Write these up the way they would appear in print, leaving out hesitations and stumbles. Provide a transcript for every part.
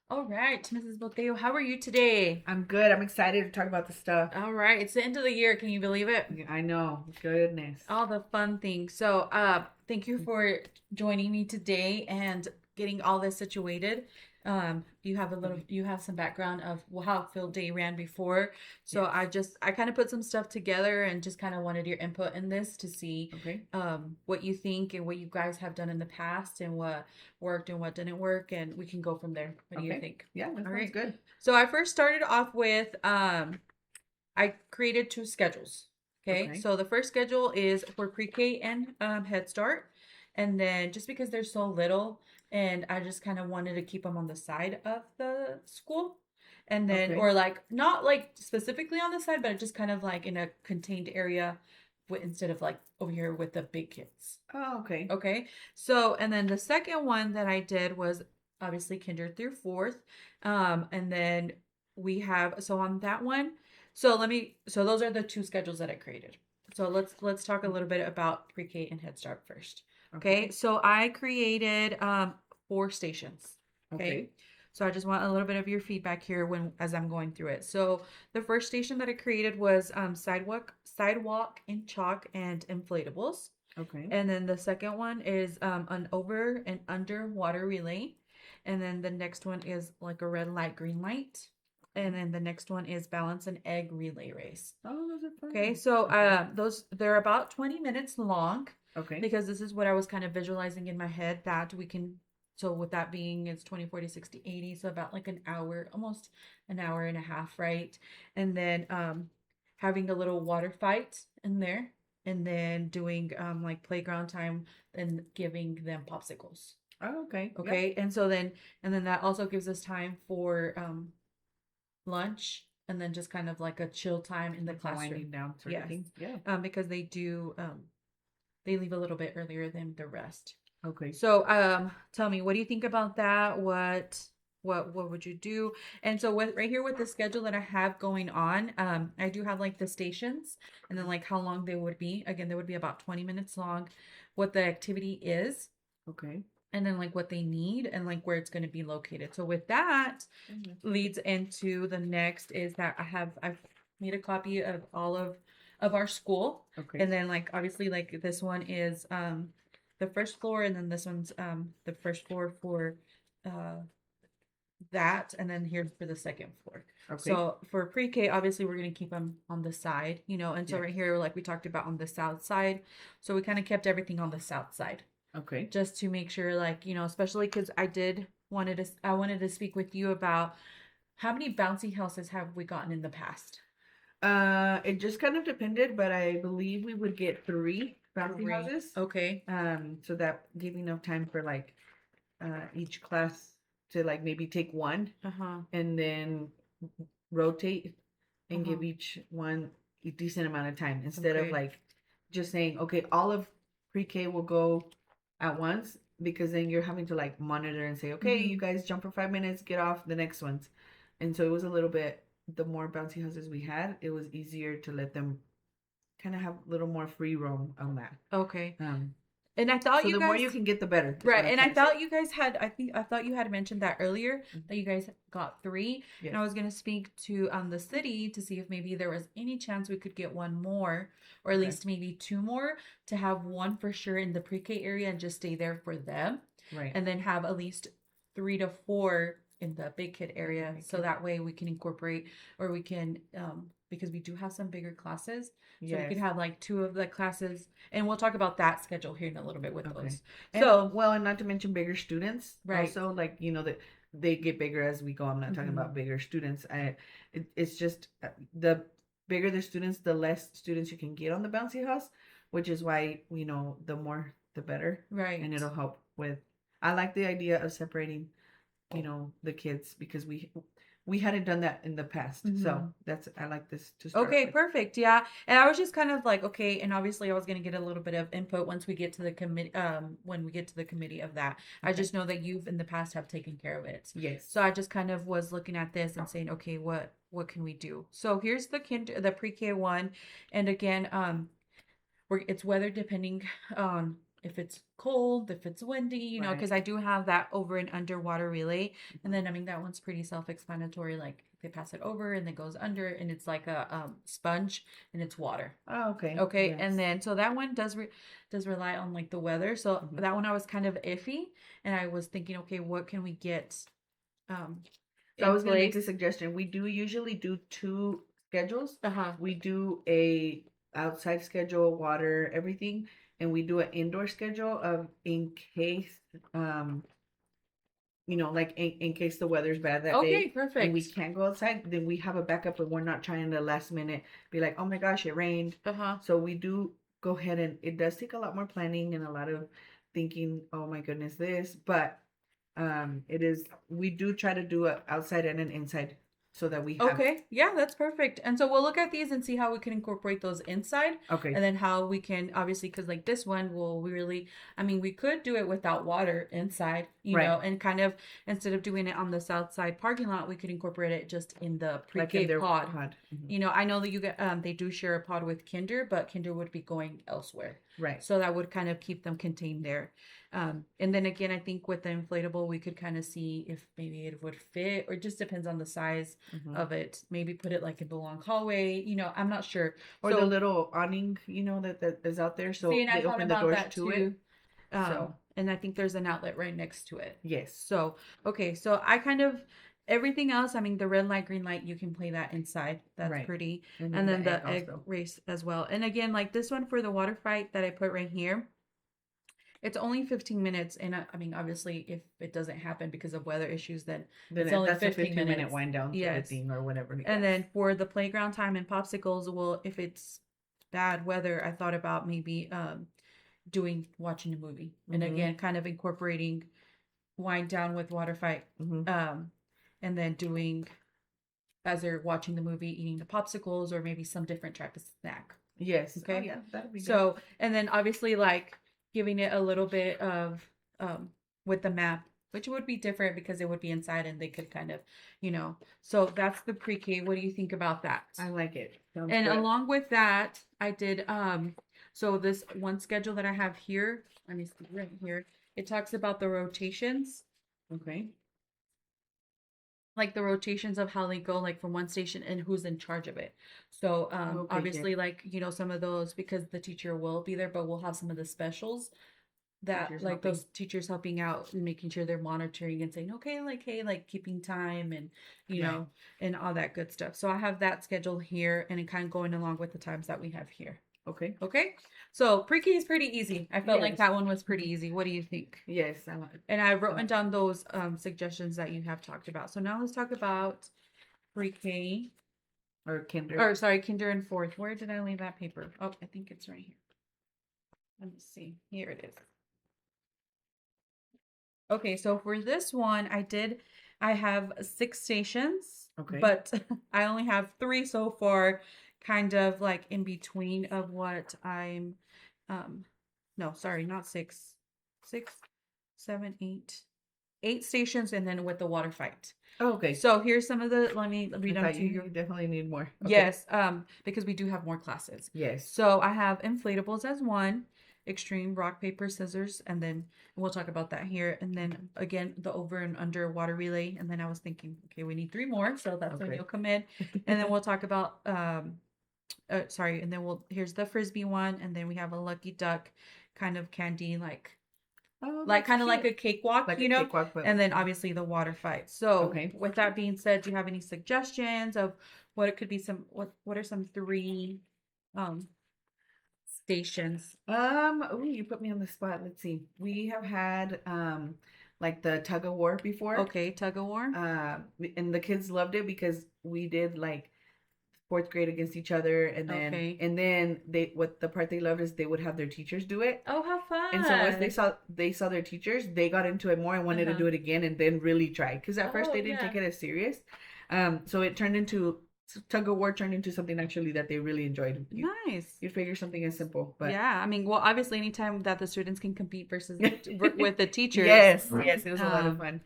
All right, Mrs. Boteo, how are you today? I'm good. I'm excited to talk about the stuff. All right, it's the end of the year. Can you believe it? Yeah, I know. Goodness. All the fun things. So, thank you for joining me today and getting all this situated. Okay. You have some background of how Phil Day ran before. So Yes. I kind of put some stuff together and just kind of wanted your input in this to see, Okay. what you think and what you guys have done in the past and what worked and what didn't work, and we can go from there. What do you Okay. think? Yeah, that All sounds right. good. So I first started off with I created two schedules. Okay, Okay. so the first schedule is for pre-K and Head Start, and then just because they're so little, and I just kind of wanted to keep them on the side of the school, and then Okay. or like not like specifically on the side, but just kind of like in a contained area, instead of like over here with the big kids. Oh, okay. Okay, so and then the second one that I did was obviously kinder through fourth, and then we have so on that one. So those are the two schedules that I created. So let's talk a little bit about pre-K and Head Start first. Okay, Okay. so I created four stations. Okay, Okay. so I just want a little bit of your feedback here when as I'm going through it. So the first station that I created was sidewalk in chalk and inflatables. Okay. And then the second one is an over and underwater relay. And then the next one is like a red light, green light. And then the next one is balance an egg relay race. Oh, those are Okay, fun. so Okay. those they're about 20 minutes long Okay. because this is what I was kind of visualizing in my head that we can. So with that being, it's 20, 40, 60, 80, so about like an hour, almost an hour and a half, right? And then having a little water fight in there, and then doing like playground time and giving them popsicles. Oh, okay. Yep. Okay, and then that also gives us time for lunch, and then just kind of like a chill time in the Like a classroom. winding down sort of Yes. thing. Yeah. Because they leave a little bit earlier than the rest. Okay. So tell me, what do you think about that? What would you do? And so with right here with the schedule that I have going on, I do have like the stations and then like how long they would be. Again, they would be about 20 minutes long, what the activity is, Okay. and then like what they need and like where it's going to be located. So with that Oh, that's good. leads into the next is that I've made a copy of all of our school, Okay. and then like obviously like this one is the first floor, and then this one's the first floor for uh that, and then here's for the second floor. Okay. So for pre-K, obviously we're gonna keep them on the side, and so Yes. right here, like we talked about on the south side, so we kind of kept everything on the south side Okay. just to make sure, like, especially because I wanted to speak with you about how many bouncy houses have we gotten in the past? It just kind of depended, but I believe we would get three bouncy Three. houses. Okay. So that gave enough time for like each class to like maybe take one Uh-huh. and then rotate and Uh-huh. give each one a decent amount of time instead of Okay. like just saying, okay, all of pre-K will go at once because then you're having to like monitor and say, okay, Mm-hmm. you guys jump for 5 minutes, get off the next ones. And so it was a little bit, the more bouncy houses we had, it was easier to let them kind of have a little more free roam on that. Okay. Um, And I thought so you the more guys you can get, the better, is right, what I'm and I trying to say. thought you guys had I thought you had mentioned that earlier that you guys got three, and Yes. I was gonna speak to the city to see if maybe there was any chance we could get one more, or at Okay. least maybe two more, to have one for sure in the pre-K area and just stay there for them, Right. and then have at least three to four in the big kid In the area, big so kid. that way we can incorporate, or we can because we do have some bigger classes, so we could Yes. have like two of the classes, and we'll talk about that schedule here in a little bit with Okay. those. And So well, and not to mention bigger students right. also, like, that they get bigger as we go. I'm not talking Hmm. about bigger students. It's just the bigger the students, the less students you can get on the bouncy house, which is why, the more the better. And Right. it'll help with, I like the idea of separating, the kids because we hadn't done that in the past. So Hmm. I like this to start Okay, with. perfect. Yeah. And I was just kind of like, okay, and obviously I was going to get a little bit of input once we get to the committee when we get to the committee of that. I Okay. just know that you've in the past have taken care of it. Yes. So I just kind of was looking at this and saying, okay, what can we do? So here's the pre-K one, and again, it's weather depending on if it's cold, if it's windy, you know, Right. because I do have that over and underwater relay. And then, I mean, that one's pretty self-explanatory. Like they pass it over and it goes under and it's like a sponge and it's water. Oh, okay. Okay. And Yes. then, so that one does rely on like the weather. So Mhm. that one I was kind of iffy and I was thinking, okay, what can we get um So I in was gonna make a place? suggestion. We do usually do two schedules. Uh-huh. We do a outside schedule, water, everything, and we do an indoor schedule of in case like in case the weather's bad that Okay, day and we perfect. can't go outside, then we have a backup and we're not trying to last minute be like, oh my gosh, it rained. Uh-huh. So we do go ahead, and it does take a lot more planning and a lot of thinking, oh my goodness, this, but it is, we do try to do a outside and an inside so that we have. Okay, yeah, that's perfect. And so we'll look at these and see how we can incorporate those inside, Okay. and then how we can obviously, because like this one will really, I mean, we could do it without water inside, you Right. know, and kind of instead of doing it on the south side parking lot, we could incorporate it just in the Like in pre-K their pod. pod. Mhm. You know, I know that you get they do share a pod with Kinder, but Kinder would be going elsewhere. Right. So that would kind of keep them contained there. And then again, I think with the inflatable, we could kind of see if maybe it would fit, or it just depends on the size Mhm. of it. Maybe put it like in the long hallway. You know, I'm not sure. Or the So little awning, that is out there, see, so and I they thought open the about doors that to it. too. So And I think there's an outlet right next to it. yes. So okay, so I kind of everything else. I mean, the red light, green light, you can play that inside. That's Right. pretty. And And then then the egg the egg also. race as well. And again, like this one for the water fight that I put right here. It's only 15 minutes, and I mean, obviously, if it doesn't happen because of weather issues, then Then it's only that's a 15 15-minute minutes. wind down sort of Yes. thing or whatever. And Yes. then for the playground time and popsicles, well, if it's bad weather, I thought about maybe doing watching a movie. And Mhm. again, kind of incorporating wind down with water fight. Mhm. And then doing as they're watching the movie, eating the popsicles or maybe some different type of snack. Yes. Oh Okay. yeah, that'd be good. So, and then obviously like giving it a little bit of with the map, which would be different because it would be inside and they could kind of, you know. So that's the pre-K. What do you think about that? I like it. Sounds And good. along with that, I did so this one schedule that I have here, let me see right here. It talks about the rotations, Okay. like the rotations of how they go like from one station and who's in charge of it. So Okay, obviously yes. like you know some of those because the teacher will be there, but we'll have some of the specials that Teachers like helping. those teachers helping out and making sure they're monitoring and saying okay like hey like keeping time and you Right. know and all that good stuff. So I have that schedule here and it kind of going along with the times that we have here. Okay. Okay. So pre-K is pretty easy. I felt like Yes. that one was pretty easy. What do you think? Yes. I like it. And I've written like down those suggestions that you have talked about. So now let's talk about pre-K. Or kinder. Or sorry, kinder and fourth. Where did I leave that paper? Oh, I think it's right here. Let me see. Here it is. Okay, so for this one, I have 6 stations, Okay. but I only have 3 so far, kind of like in between of what I'm, no, sorry, not 6, 6, 7, 8 stations, and then with the water fight. Oh, okay. So here's some of the, let me read I them thought to you you. definitely need more. Okay. Yes, because we do have more classes. Yes. So I have inflatables as one, extreme rock, paper, scissors, and then we'll talk about that here. And then again, the over and under water relay. And then I was thinking, okay, we need 3 more. So that's when Okay. you'll come in. And then we'll talk about sorry, and then here's the frisbee one, and then we have a lucky duck kind of candy Oh, like that's kind of like a cute. cakewalk, Like you a know, cakewalk, but and then obviously the water fight. So okay. with that being said, do you have any suggestions of what it could be? What are some 3 um stations? Oh, you put me on the spot. Let's see. We have had like the tug of war before. Okay, tug of war. And the kids loved it because we did like fourth grade against each other, and Okay. then they, what the part they loved is they would have their teachers do it. Oh, how fun! And so once they saw their teachers, they got into it more and wanted to do it again, and then really tried, because at first Oh, they didn't yeah. take it as serious. So it turned into tug of war turned into something actually that they really enjoyed. Nice. You'd figure something as simple, but Yeah, I mean, well, obviously, anytime that the students can compete versus with the teachers. yes, yes, it was a lot of Um,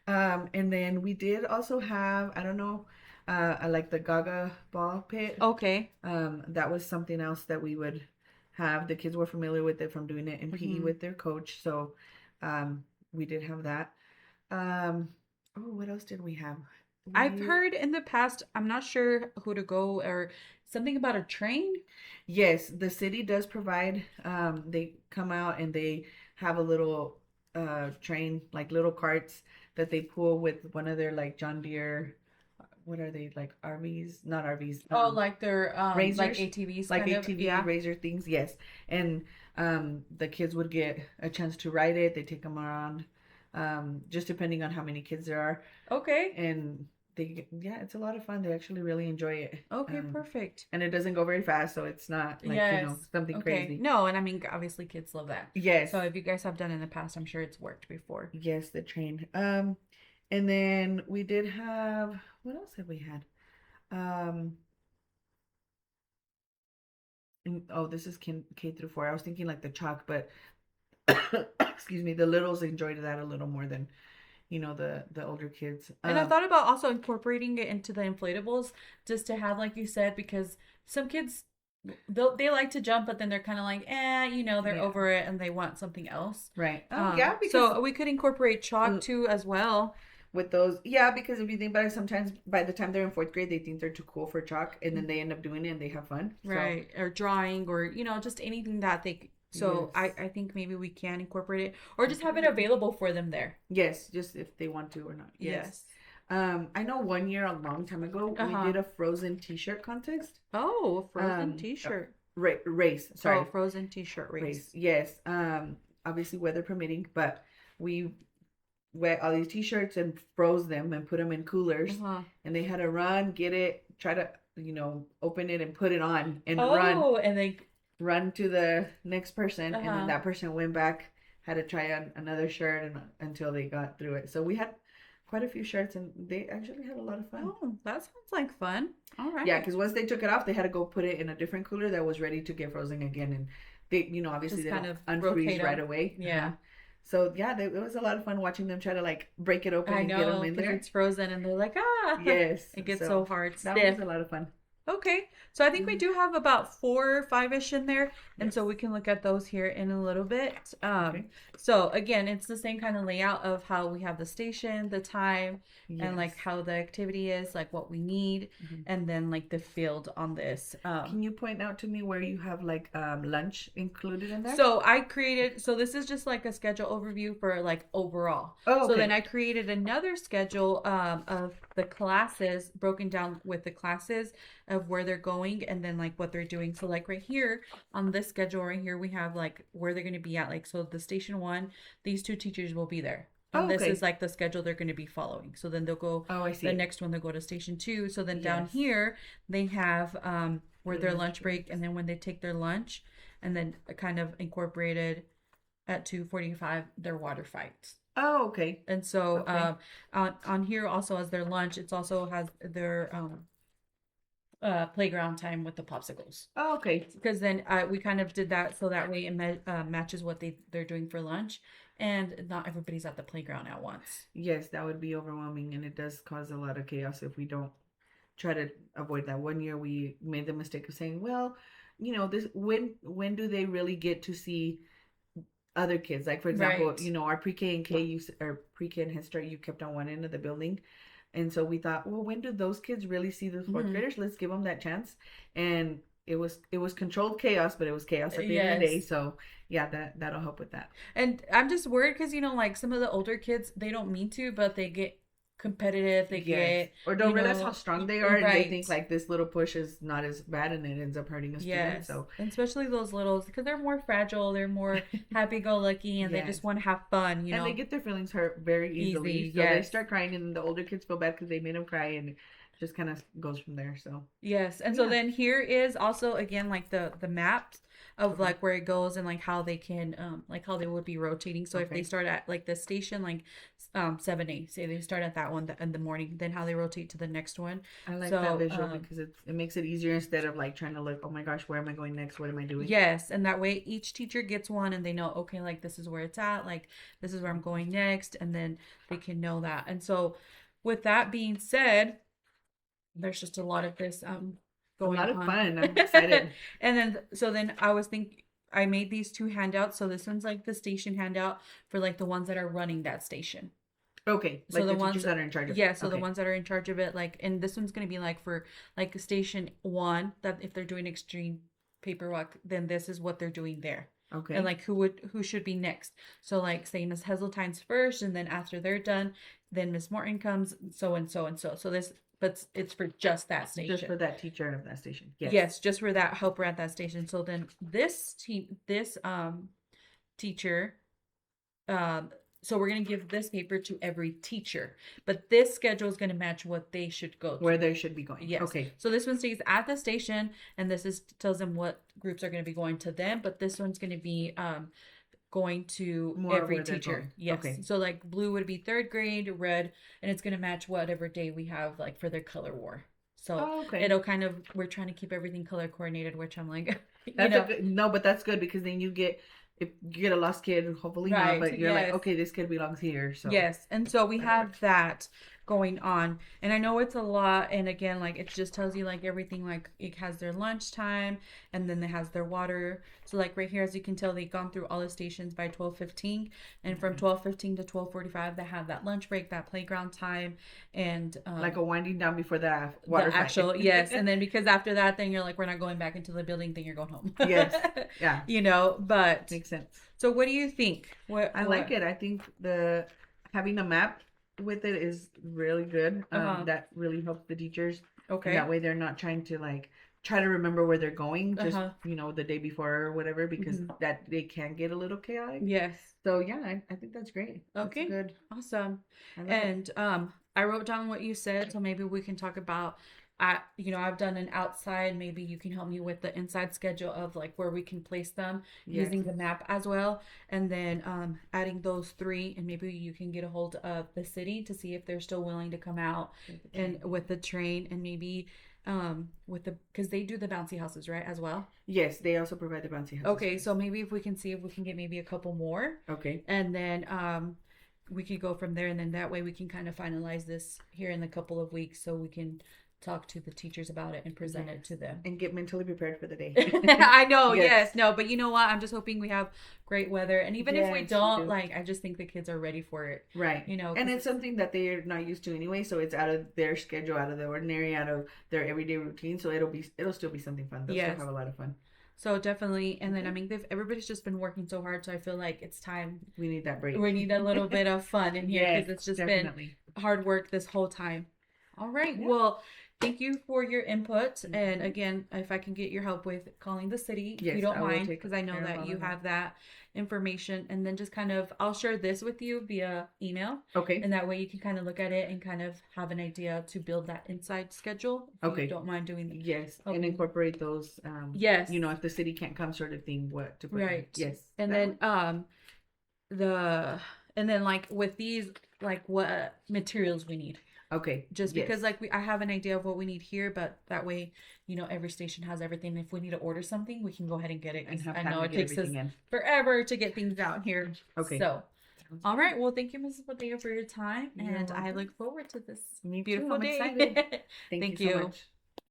fun. And then we did also have, I don't know, I like the Gaga ball pit. Okay. That was something else that we would have. The kids were familiar with it from doing it in PE Mhm. with their coach. So we did have that. Um, oh, what else did we have? I've We heard in the past, I'm not sure who to go or something about a train. Yes, the city does provide. They come out and they have a little train, like little carts that they pull with one of their like John Deere. What are they like RVs? Not RVs. Oh, like they're like Razors, ATVs like kind of. ATV Yeah. razor things. Yes, and the kids would get a chance to ride it. They take them around, just depending on how many kids there are, Okay. and yeah, it's a lot of fun. They actually really enjoy it. Okay, perfect. And it doesn't go very fast, so it's not like, Yes. something Okay. crazy. No, and I mean obviously kids love that. Yes, So if you guys have done in the past, I'm sure it's worked before. yes, the train. And then we did have, what else have we had? Um, oh, this is K through 4. I was thinking like the chalk, but excuse me, the littles enjoyed that a little more than, the older kids. And I thought about also incorporating it into the inflatables just to have, like you said, because some kids they like to jump, but then they're kind of like, they're Yeah, over it and they want something else. right. Oh, yeah, because So we could incorporate chalk too as well. with those, yeah, because if you think about it, sometimes by the time they're in 4th grade, they think they're too cool for chalk, and then they end up doing it and they have fun. So Right. Or drawing or, just anything that so yes, I think maybe we can incorporate it or just have it available for them there. yes, just if they want to or not. Yes. Yes. I know one year, a long time ago, we Uh-huh. did a Frozen T-shirt contest. Oh, a Frozen Um, t-shirt. Race. Sorry, Oh, Frozen t-shirt race. Yes. Obviously weather permitting, but we wet all these T-shirts and froze them and put them in coolers, Uh-huh. and they had to run, get it, try to open it and put it on and Oh, and they run to the next person, and then uh-huh. that person went back, had to try on another shirt and until they got through it. So we had quite a few shirts, and they actually had a lot of fun. Oh, that sounds like fun. All right. Yeah, because once they took it off, they had to go put it in a different cooler that was ready to get frozen again, and they, obviously Just they kind don't of rotate unfreeze right them. away. Yeah. So yeah, it was a lot of fun watching them try to like break it open I and get them know, in because there. it's frozen and they're like, ah. Yes, It gets so so hard, that stiff. was a lot of fun. Okay, so I think we Mhm. do have about 4 or 5-ish in there, and Yes. so we can look at those here in a little bit. Okay. So again, it's the same kind of layout of how we have the station, the time, and like Yes. how the activity is, like what we need, Mhm. and then like the field on this. Can you point out to me where you have like lunch included in there? So I created, so this is just like a schedule overview for like overall. Oh, So then okay. I created another schedule of the classes broken down with the classes of where they're going and then like what they're doing. So like right here on this schedule right here, we have like where they're going to be at. Like, so the station 1, these 2 teachers will be there. And Oh, this okay. is like the schedule they're going to be following. So then they'll go, Oh, I see. the next one, they'll go to station 2. So then down Yes. here, they have where Their their lunch lunch break, breaks. and then when they take their lunch, and then kind of incorporated at 2:45 their water fights. Oh, okay. And so Okay. on here also as their lunch, it's also has their playground time with the popsicles. Oh, okay. Because then we kind of did that so that way it matches what they're doing for lunch, and not everybody's at the playground at once. Yes, that would be overwhelming, and it does cause a lot of chaos if we don't try to avoid that. One year we made the mistake of saying, well, this when do they really get to see other kids? Like for example, Right. our pre-K and K, or pre-K and Head Start, you kept on one end of the building. And so we thought, well, when do those kids really see the 4th Mhm. graders? Let's give them that chance. And it was controlled chaos, but it was chaos at the end of the day. Yes. So yeah, that'll help with that. And I'm just worried because, like some of the older kids, they don't mean to, but they get competitive. They Yes. get, Or don't you realize know, how strong they are, and they right. think like this little push is not as bad, and it ends up hurting a student. Yes. So And especially those littles because they're more fragile, they're more happy-go-lucky, and they yes. just want to have fun, And they get their feelings hurt very easily. Easy, So they yes. start crying, and the older kids feel bad because they made them cry, and it just kind of goes from there. So Yes. And so yeah. then here is also again like the maps of Okay. like where it goes and like how they can like how they would be rotating. So if Okay. they start at like the station like 7A, say they start at that one in the morning, then how they rotate to the next one. I like So, that visual because it makes it easier instead of like trying to look, oh my gosh, where am I going next? What am I doing? Yes, and that way each teacher gets one and they know, okay, like this is where it's at, like this is where I'm going next, and then they can know that. And so with that being said, there's just a lot of this A going lot of on. fun. I'm excited. And then so then I was thinking I made these two handouts. So this one's like the station handout for like the ones that are running that station. Okay, So like the the ones teachers that are in charge of it. yeah, so the Okay. ones that are in charge of it, like, and this one's gonna be like for like station one, that if they're doing extreme paperwork, then this is what they're doing there. Okay. And like who should be next. So like say Miss Heseltine's first, and then after they're done, then Miss Morton comes, so and so and so. So this, but it's for just that station. Just for that teacher of that station. Yes. Yes, just for that helper at that station. So then this teacher, so we're gonna give this paper to every teacher, but this schedule is gonna match what they should go to. Where they should be going. Yes. Okay. So this one stays at the station, and this is tells them what groups are going to be going to them. But this one's going to be going to More every where they're teacher. going. Yes. Okay. So like blue would be third grade, red, and it's going to match whatever day we have like for their color war. So Oh, okay. it'll kind of, we're trying to keep everything color coordinated, which I'm like, That's a good, no, but that's good because then you get, if you get a lost kid, hopefully Right, not, but you're like, yes. okay, this kid belongs here. So Yes, and so we That have works. that going on, and I know it's a lot, and again, like it just tells you like everything, like it has their lunchtime, and then it has their water. So like right here, as you can tell, they've gone through all the stations by 12:15, and from 12:15 to 12:45, they have that lunch break, that playground time, and like a winding down before the water the fight. actual yes, and then because after that, then you're like, we're not going back into the building, then you're going home. Yes. Yeah. You know, but Makes sense. so what do you think? I like it. I think the having a map with it is really good. That really helps the teachers. Okay. And that way they're not trying to like try to remember where they're going just Uh-huh. The day before or whatever, because that they can get a little chaotic. Yes. So yeah, I think that's great. Okay. That's good. Awesome. I love it. And I wrote down what you said, so maybe we can talk about I've done an outside, maybe you can help me with the inside schedule of like where we can place them Yes. using the map as well, and then adding those three, and maybe you can get a hold of the city to see if they're still willing to come out and with the train, and maybe with the, because they do the bouncy houses, right, as well. Yes, they also provide the bouncy houses. Okay, so maybe if we can see if we can get maybe a couple more, Okay. and then we could go from there, and then that way we can kind of finalize this here in a couple of weeks, so we can talk to the teachers about it and present it to them. And get mentally prepared for the day. I know, Yes. yes, no, but you know what? I'm just hoping we have great weather, and even if we Yes, we don't, do. like, I just think the kids are ready for it. Right. You know, And 'cause it's something that they're not used to anyway, so it's out of their schedule, out of the ordinary, out of their everyday routine. So it'll still be something fun. They'll Yes. still have a lot of fun. So definitely, and then I mean, everybody's just been working so hard, so I feel like it's time. We need that break. We need a little bit of fun in here because Yes, it's just definitely. been hard work this whole time. All right. Yeah. Well, thank you for your input. And again, if I can get your help with calling the city, if Yes, you don't I will mind, take because I know care of that all you of that. have that information. And then just kind of, I'll share this with you via email. Okay. And that way you can kind of look at it and kind of have an idea to build that inside schedule. If Okay. you don't mind doing that. Yes, Okay. and incorporate those. Yes. If the city can't come, sort of thing, what to put in. Right. Yes. And that then works. and then like with these, like what materials we need. Okay. Just yes. because like I have an idea of what we need here, but that way, every station has everything. If we need to order something, we can go ahead and get it. And 'Cause have I time know to it get takes us everything in. forever to get things out here. Okay. So, Sounds all good. right. Well, thank you, Mrs. Padilla, for your time, You're and I welcome. look forward to this Me too, beautiful I'm day. excited. Thank Thank you so you. much.